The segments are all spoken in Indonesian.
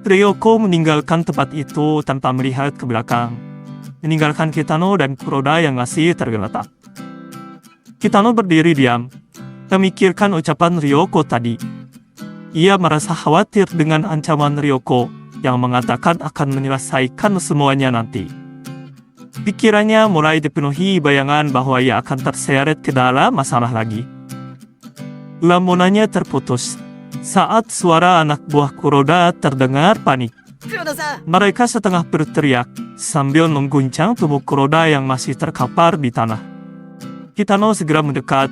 Ryoko meninggalkan tempat itu tanpa melihat ke belakang, meninggalkan Kitano dan Kuroda yang masih tergeletak. Kitano berdiri diam, memikirkan ucapan Ryoko tadi. Ia merasa khawatir dengan ancaman Ryoko yang mengatakan akan menyelesaikan semuanya nanti. Pikirannya mulai dipenuhi bayangan bahwa ia akan terseret ke dalam masalah lagi. Lamunannya terputus saat suara anak buah Kuroda terdengar panik. Mereka setengah berteriak sambil mengguncang tubuh Kuroda yang masih terkapar di tanah. Kitano segera mendekat,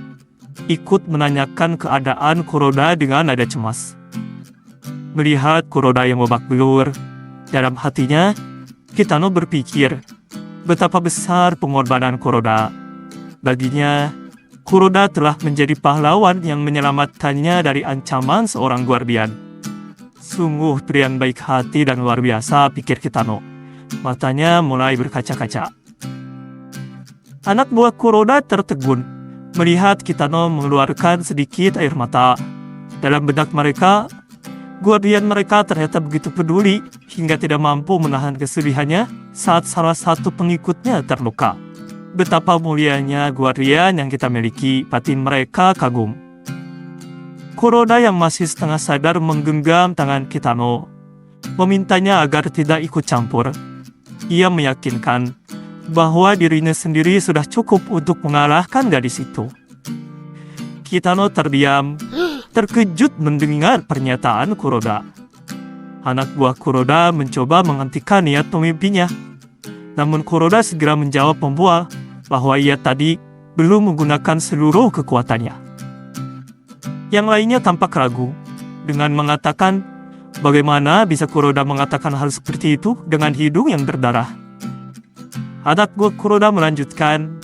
ikut menanyakan keadaan Kuroda dengan nada cemas. Melihat Kuroda yang babak belur, dalam hatinya, Kitano berpikir betapa besar pengorbanan Kuroda. Baginya, Kuroda telah menjadi pahlawan yang menyelamatkannya dari ancaman seorang guardian. Sungguh pria yang baik hati dan luar biasa, pikir Kitano. Matanya mulai berkaca-kaca. Anak buah Kuroda tertegun melihat Kitano mengeluarkan sedikit air mata. Dalam benak mereka, guardian mereka ternyata begitu peduli hingga tidak mampu menahan kesedihannya saat salah satu pengikutnya terluka. Betapa mulianya guardian yang kita miliki, batin mereka kagum. Kuroda yang masih setengah sadar menggenggam tangan Kitano, memintanya agar tidak ikut campur. Ia meyakinkan bahwa dirinya sendiri sudah cukup untuk mengalahkan gadis itu. Kitano terdiam, terkejut mendengar pernyataan Kuroda. Anak buah Kuroda mencoba menghentikan niat pemimpinnya. Namun Kuroda segera menjawab membual bahwa ia tadi belum menggunakan seluruh kekuatannya. Yang lainnya tampak ragu, dengan mengatakan, bagaimana bisa Kuroda mengatakan hal seperti itu dengan hidung yang berdarah. Anak buah Kuroda melanjutkan,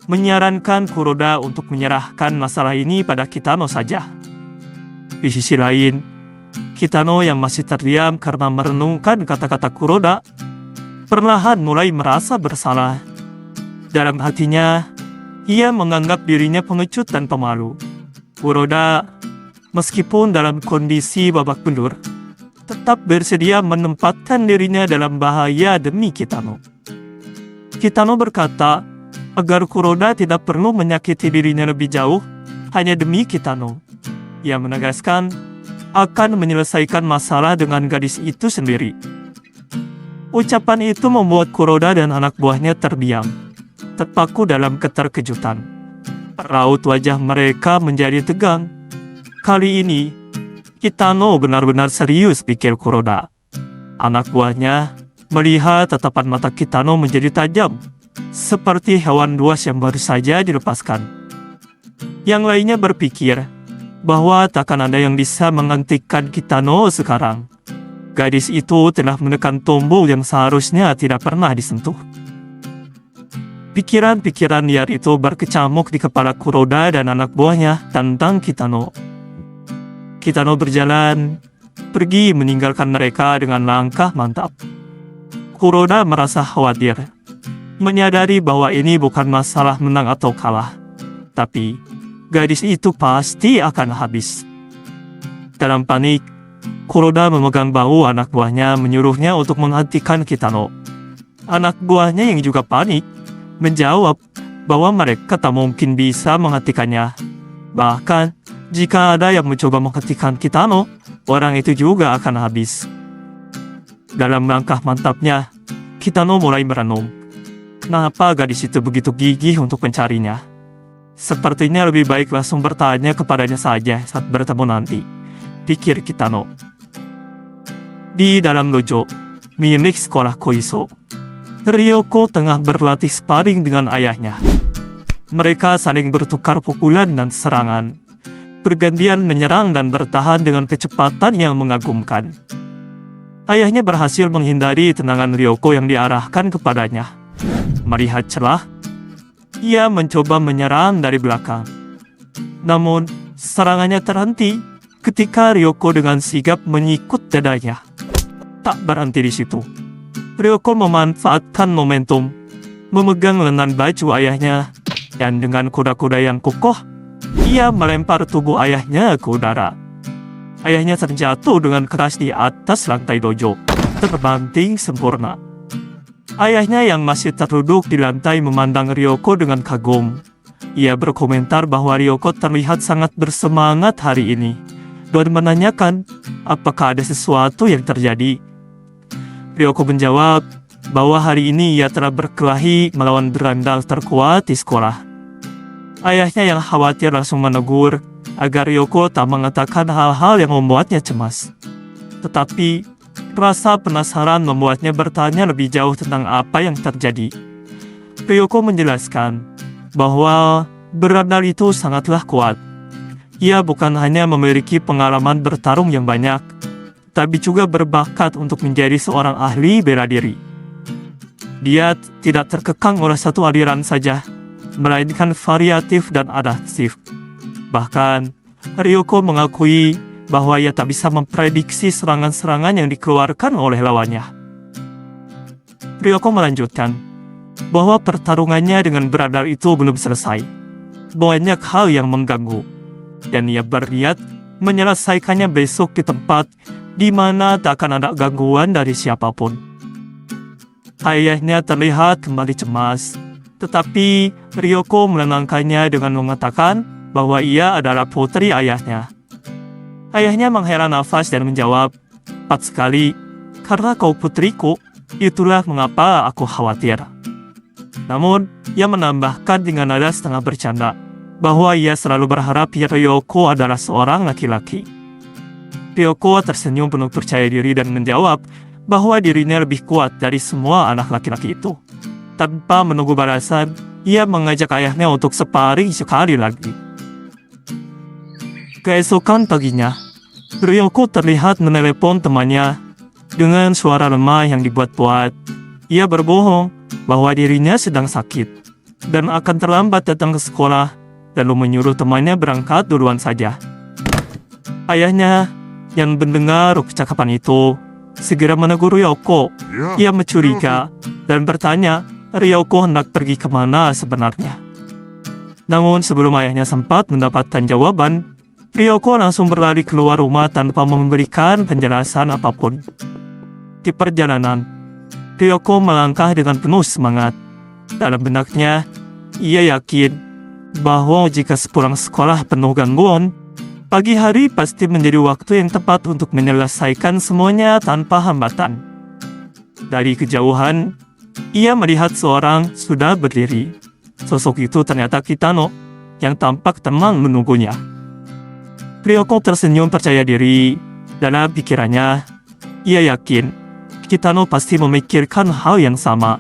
menyarankan Kuroda untuk menyerahkan masalah ini pada Kitano saja. Di sisi lain, Kitano yang masih terdiam karena merenungkan kata-kata Kuroda, perlahan mulai merasa bersalah. Dalam hatinya, ia menganggap dirinya pengecut dan pemalu. Kuroda, meskipun dalam kondisi babak belur, tetap bersedia menempatkan dirinya dalam bahaya demi Kitano. Kitano berkata agar Kuroda tidak perlu menyakiti dirinya lebih jauh hanya demi Kitano. Ia menegaskan akan menyelesaikan masalah dengan gadis itu sendiri. Ucapan itu membuat Kuroda dan anak buahnya terdiam, terpaku dalam keterkejutan. Raut wajah mereka menjadi tegang. Kali ini, Kitano benar-benar serius, pikir Kuroda. Anak buahnya melihat tatapan mata Kitano menjadi tajam, seperti hewan buas yang baru saja dilepaskan. Yang lainnya berpikir bahwa takkan ada yang bisa menggantikan Kitano sekarang. Gadis itu telah menekan tombol yang seharusnya tidak pernah disentuh. Pikiran-pikiran liar itu berkecamuk di kepala Kuroda dan anak buahnya tentang Kitano. Kitano berjalan, pergi meninggalkan mereka dengan langkah mantap. Kuroda merasa khawatir, menyadari bahwa ini bukan masalah menang atau kalah, tapi gadis itu pasti akan habis. Dalam panik, Kuroda memegang bahu anak buahnya, menyuruhnya untuk menghentikan Kitano. Anak buahnya yang juga panik menjawab bahwa mereka tak mungkin bisa menghentikannya. Bahkan, jika ada yang mencoba menghentikan Kitano, orang itu juga akan habis. Dalam langkah mantapnya, Kitano mulai merenung. Kenapa gadis itu begitu gigih untuk mencarinya? Sepertinya lebih baik langsung bertanya kepadanya saja saat bertemu nanti, pikir Kitano. Di dalam dojo milik sekolah Koiso, Ryoko tengah berlatih sparring dengan ayahnya. Mereka saling bertukar pukulan dan serangan, bergantian menyerang dan bertahan dengan kecepatan yang mengagumkan. Ayahnya berhasil menghindari tendangan Ryoko yang diarahkan kepadanya. Melihat celah, ia mencoba menyerang dari belakang. Namun, serangannya terhenti ketika Ryoko dengan sigap menyikut dadanya. Tak berhenti di situ. Ryoko memanfaatkan momentum, memegang lengan baju ayahnya, dan dengan kuda-kuda yang kokoh, ia melempar tubuh ayahnya ke udara. Ayahnya terjatuh dengan keras di atas lantai dojo, terbanting sempurna. Ayahnya yang masih terduduk di lantai memandang Ryoko dengan kagum. Ia berkomentar bahwa Ryoko terlihat sangat bersemangat hari ini, dan menanyakan apakah ada sesuatu yang terjadi. Ryoko menjawab bahwa hari ini ia telah berkelahi melawan berandal terkuat di sekolah. Ayahnya yang khawatir langsung menegur agar Ryoko tak mengatakan hal-hal yang membuatnya cemas. Tetapi, rasa penasaran membuatnya bertanya lebih jauh tentang apa yang terjadi. Ryoko menjelaskan bahwa berandal itu sangatlah kuat. Ia bukan hanya memiliki pengalaman bertarung yang banyak, tapi juga berbakat untuk menjadi seorang ahli bela diri. Dia tidak terkekang oleh satu aliran saja, melainkan variatif dan adaptif. Bahkan, Ryoko mengakui bahwa ia tak bisa memprediksi serangan-serangan yang dikeluarkan oleh lawannya. Ryoko melanjutkan bahwa pertarungannya dengan berandal itu belum selesai. Banyak hal yang mengganggu, dan ia berniat menyelesaikannya besok di tempat di mana tak akan ada gangguan dari siapapun. Ayahnya terlihat kembali cemas, tetapi Ryoko menenangkannya dengan mengatakan bahwa ia adalah putri ayahnya. Ayahnya menghela nafas dan menjawab, "Tepat sekali, karena kau putriku, itulah mengapa aku khawatir." Namun, ia menambahkan dengan nada setengah bercanda bahwa ia selalu berharap Ryoko adalah seorang laki-laki. Ryoko tersenyum penuh percaya diri dan menjawab bahwa dirinya lebih kuat dari semua anak laki-laki itu. Tanpa menunggu balasan, ia mengajak ayahnya untuk sparring sekali lagi. Keesokan paginya, Ryoko terlihat menelepon temannya dengan suara lemah yang dibuat-buat. Ia berbohong bahwa dirinya sedang sakit dan akan terlambat datang ke sekolah, lalu menyuruh temannya berangkat duluan saja. Ayahnya yang mendengar percakapan itu segera menegur Ryoko. Ia mencuriga dan bertanya Ryoko hendak pergi kemana sebenarnya. Namun sebelum ayahnya sempat mendapatkan jawaban, Ryoko langsung berlari keluar rumah tanpa memberikan penjelasan apapun. Di perjalanan, Ryoko melangkah dengan penuh semangat. Dalam benaknya, ia yakin bahwa jika sepulang sekolah penuh gangguan, pagi hari pasti menjadi waktu yang tepat untuk menyelesaikan semuanya tanpa hambatan. Dari kejauhan, ia melihat seorang sudah berdiri. Sosok itu ternyata Kitano, yang tampak tenang menunggunya. Ryoko tersenyum percaya diri. Dalam pikirannya, ia yakin Kitano pasti memikirkan hal yang sama,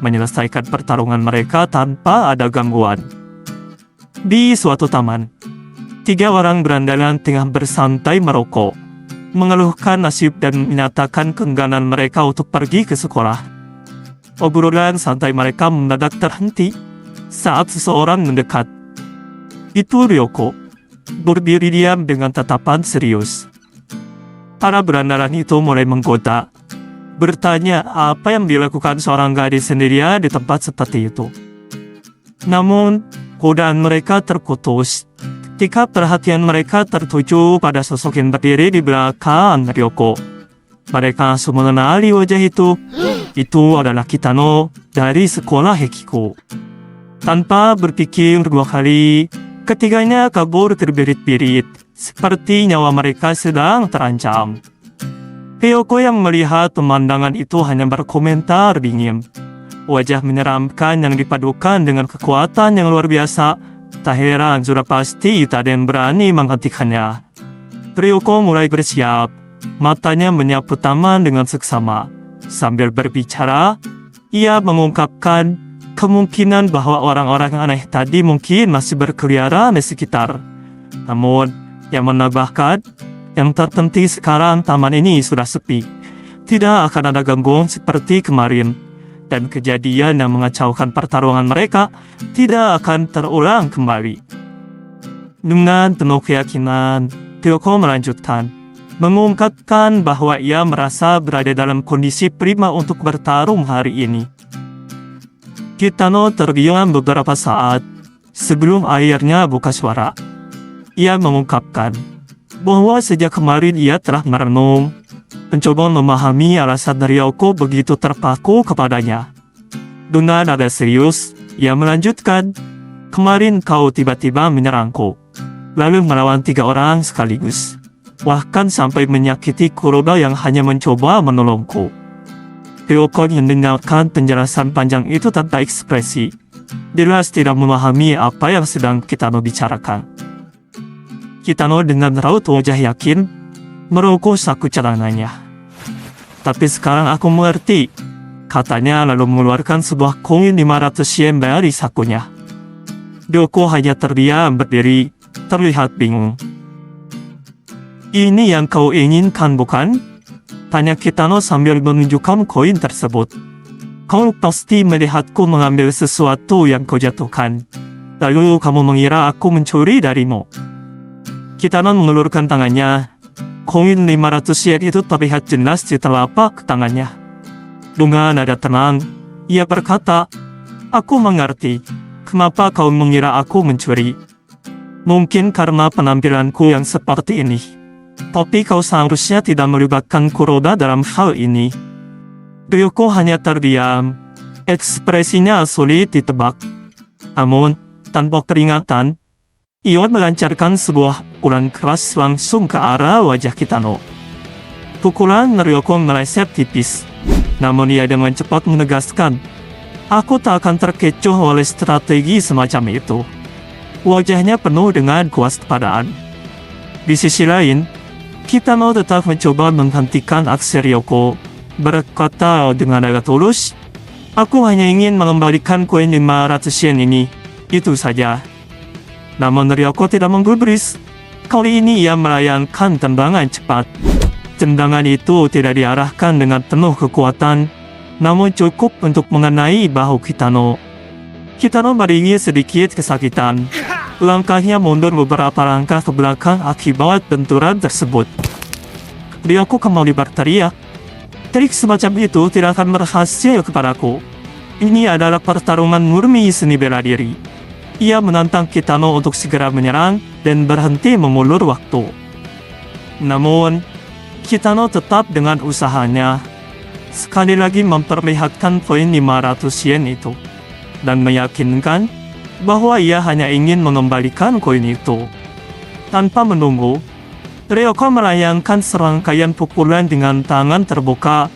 menyelesaikan pertarungan mereka tanpa ada gangguan. Di suatu taman, 3 orang berandalan tengah bersantai merokok, mengeluhkan nasib dan menyatakan keengganan mereka untuk pergi ke sekolah. Obrolan santai mereka mendadak terhenti saat seseorang mendekat. Itu Ryoko, berdiri diam dengan tatapan serius. Para berandalan itu mulai menggoda, bertanya apa yang dilakukan seorang gadis sendirian di tempat seperti itu. Namun, godaan mereka terputus ketika perhatian mereka tertuju pada sosok yang berdiri di belakang Ryoko. Mereka langsung mengenali wajah itu. Itu adalah Kitano dari sekolah Hekiko. Tanpa berpikir 2 kali, ketiganya kabur terbirit-birit, seperti nyawa mereka sedang terancam. Ryoko yang melihat pemandangan itu hanya berkomentar dingin. Wajah menyeramkan yang dipadukan dengan kekuatan yang luar biasa, tak heran sudah pasti tak ada yang berani menghentikannya. Ryoko mulai bersiap, matanya menyapu taman dengan seksama. Sambil berbicara, ia mengungkapkan kemungkinan bahwa orang-orang aneh tadi mungkin masih berkeliaran di sekitar. Namun, ia menambahkan, yang terpenting sekarang taman ini sudah sepi. Tidak akan ada gangguan seperti kemarin, dan kejadian yang mengacaukan pertarungan mereka tidak akan terulang kembali. Dengan penuh keyakinan, Ryoko melanjutkan, mengungkapkan bahwa ia merasa berada dalam kondisi prima untuk bertarung hari ini. Kitano terdiam beberapa saat sebelum akhirnya buka suara. Ia mengungkapkan bahwa sejak kemarin ia telah merenung, mencoba memahami alasan Ryoko begitu terpaku kepadanya. Dengan nada serius, ia melanjutkan, "Kemarin kau tiba-tiba menyerangku, lalu melawan 3 orang sekaligus. Bahkan sampai menyakiti Kuroda yang hanya mencoba menolongku." Ryoko mendengarkan penjelasan panjang itu tanpa ekspresi. Jelas tidak memahami apa yang sedang Kitano bicarakan. Kitano dengan raut wajah yakin merokok saku celananya. "Tapi sekarang aku mengerti," katanya lalu mengeluarkan sebuah koin 500 yen dari sakunya. Ryoko hanya terdiam berdiri, terlihat bingung. "Ini yang kau inginkan, bukan?" tanya Kitano sambil menunjukkan koin tersebut. "Kau pasti melihatku mengambil sesuatu yang kau jatuhkan. Lalu kamu mengira aku mencuri darimu." Kitano mengulurkan tangannya. Koin 500 yen itu terlihat jelas di telapak tangannya. Dengan nada tenang, ia berkata, "Aku mengerti. Kenapa kau mengira aku mencuri? Mungkin karena penampilanku yang seperti ini. Tapi kau seharusnya tidak melibatkan Kuroda dalam hal ini." Ryoko hanya terdiam. Ekspresinya sulit ditebak. Namun, tanpa peringatan, ia melancarkan sebuah pukulan keras langsung ke arah wajah Kitano. Pukulan Ryoko meleset tipis. Namun ia dengan cepat menegaskan, "Aku tak akan terkecoh oleh strategi semacam itu." Wajahnya penuh dengan kewaspadaan. Di sisi lain, Kitano tetap mencoba menghentikan aksi Ryoko, berkata dengan agak tulus, "Aku hanya ingin mengembalikan koin 500 yen ini, itu saja." Namun Ryoko tidak menggubris. Kali ini ia melayangkan tendangan cepat. Tendangan itu tidak diarahkan dengan penuh kekuatan, namun cukup untuk mengenai bahu Kitano. Kitano meringis sedikit kesakitan. Langkahnya mundur beberapa langkah ke belakang akibat benturan tersebut. Ryoko kembali berteriak, "Trik semacam itu tidak akan berhasil kepadaku. Ini adalah pertarungan murni seni bela diri." Ia menantang Kitano untuk segera menyerang dan berhenti mengulur waktu. Namun, Kitano tetap dengan usahanya. Sekali lagi memperlihatkan koin 500 yen itu, dan meyakinkan bahwa ia hanya ingin mengembalikan koin itu. Tanpa menunggu, Ryoko melayangkan serangkaian pukulan dengan tangan terbuka,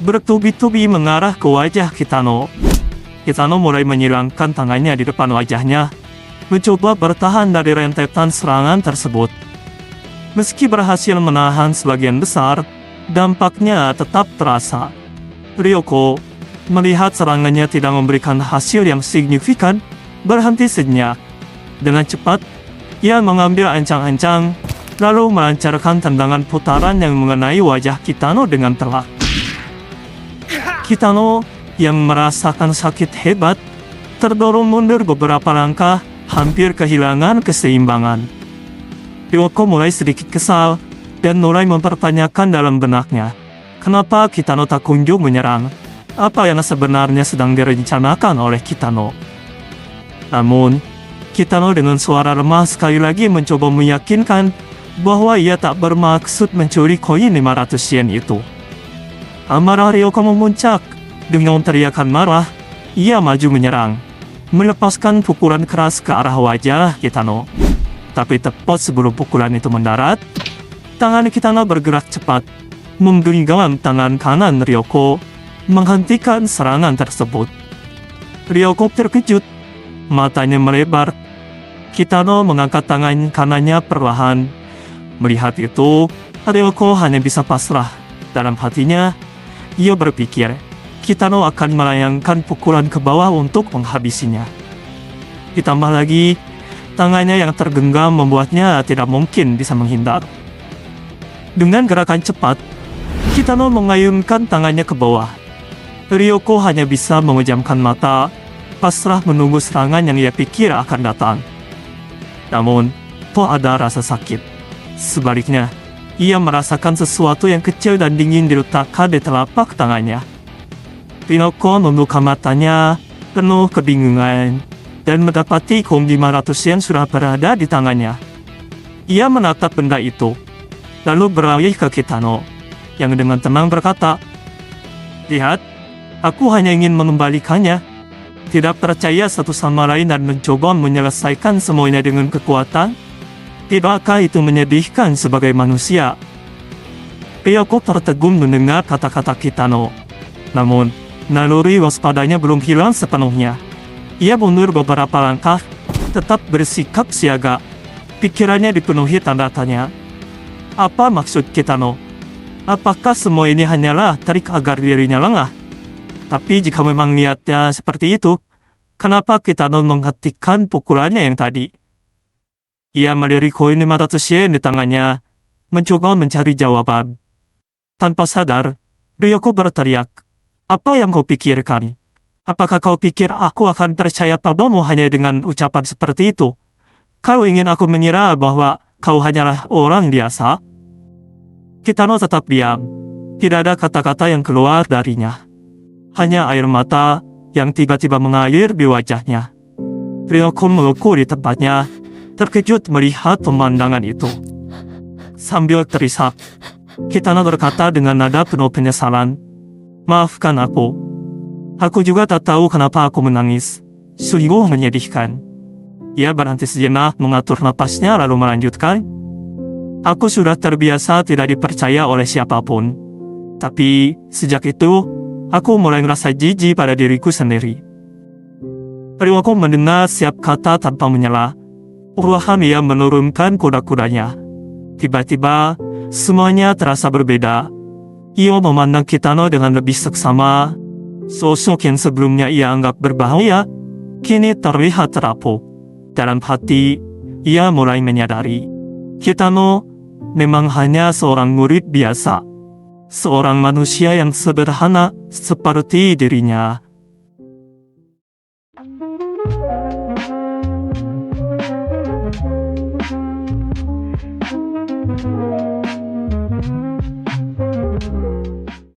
bertubi-tubi mengarah ke wajah Kitano. Kitano mulai menyilangkan tangannya di depan wajahnya, mencoba bertahan dari rentetan serangan tersebut. Meski berhasil menahan sebagian besar, dampaknya tetap terasa. Ryoko, melihat serangannya tidak memberikan hasil yang signifikan, berhenti sejenak. Dengan cepat, ia mengambil ancang-ancang, lalu melancarkan tendangan putaran yang mengenai wajah Kitano dengan telak. Kitano, yang merasakan sakit hebat, terdorong mundur beberapa langkah, hampir kehilangan keseimbangan. Ryoko mulai sedikit kesal, dan mulai mempertanyakan dalam benaknya, kenapa Kitano tak kunjung menyerang? Apa yang sebenarnya sedang direncanakan oleh Kitano? Namun, Kitano dengan suara lemah sekali lagi mencoba meyakinkan bahwa ia tak bermaksud mencuri koin 500 yen itu. Amarah Ryoko memuncak. Dengan teriakan marah, ia maju menyerang, melepaskan pukulan keras ke arah wajah Kitano. Tapi tepat sebelum pukulan itu mendarat, tangan Kitano bergerak cepat, menggenggam tangan kanan Ryoko, menghentikan serangan tersebut. Ryoko terkejut, matanya melebar. Kitano mengangkat tangan kanannya perlahan. Melihat itu, Ryoko hanya bisa pasrah. Dalam hatinya, ia berpikir, Kitano akan melayangkan pukulan ke bawah untuk menghabisinya. Ditambah lagi, tangannya yang tergenggam membuatnya tidak mungkin bisa menghindar. Dengan gerakan cepat, Kitano mengayunkan tangannya ke bawah. Ryoko hanya bisa memejamkan mata, pasrah menunggu serangan yang ia pikir akan datang. Namun, tak ada rasa sakit. Sebaliknya, ia merasakan sesuatu yang kecil dan dingin diletakkan di telapak tangannya. Ryoko membuka matanya, penuh kebingungan, dan mendapati koin 500 yen sudah berada di tangannya. Ia menatap benda itu, lalu beralih ke Kitano, yang dengan tenang berkata, "Lihat, aku hanya ingin mengembalikannya. Tidak percaya satu sama lain dan mencoba menyelesaikan semuanya dengan kekuatan? Tidakkah itu menyedihkan sebagai manusia?" Ryoko tertegun mendengar kata-kata Kitano. Namun, naluri waspadanya belum hilang sepenuhnya. Ia mundur beberapa langkah, tetap bersikap siaga. Pikirannya dipenuhi tanda tanya. Apa maksud Kitano? Apakah semua ini hanyalah trik agar dirinya lengah? Tapi jika memang niatnya seperti itu, kenapa Kitano menghentikan pukulannya yang tadi? Ia melirik koin 500 yen di tangannya, mencoba mencari jawaban. Tanpa sadar, Ryoko berteriak, "Apa yang kau pikirkan? Apakah kau pikir aku akan percaya padamu hanya dengan ucapan seperti itu? Kau ingin aku mengira bahwa kau hanyalah orang biasa?" Kitano tetap diam. Tidak ada kata-kata yang keluar darinya. Hanya air mata yang tiba-tiba mengalir di wajahnya. Ryoko melungkur di tempatnya, terkejut melihat pemandangan itu. Sambil terisak, Kitano berkata dengan nada penuh penyesalan, "Maafkan aku. Aku juga tak tahu kenapa aku menangis. Sungguh menyedihkan." Ia berhenti sejenak mengatur napasnya lalu melanjutkan, "Aku sudah terbiasa tidak dipercaya oleh siapapun. Tapi sejak itu, aku mulai merasa jijik pada diriku sendiri." Ryoko mendengar setiap kata tanpa menyela. Perlahan ia menurunkan kuda-kudanya. Tiba-tiba, semuanya terasa berbeda. Ia memandang Kitano dengan lebih seksama. Sosok yang sebelumnya ia anggap berbahaya, kini terlihat terapuk. Dalam hati, ia mulai menyadari, Kitano memang hanya seorang murid biasa. Seorang manusia yang sederhana seperti dirinya.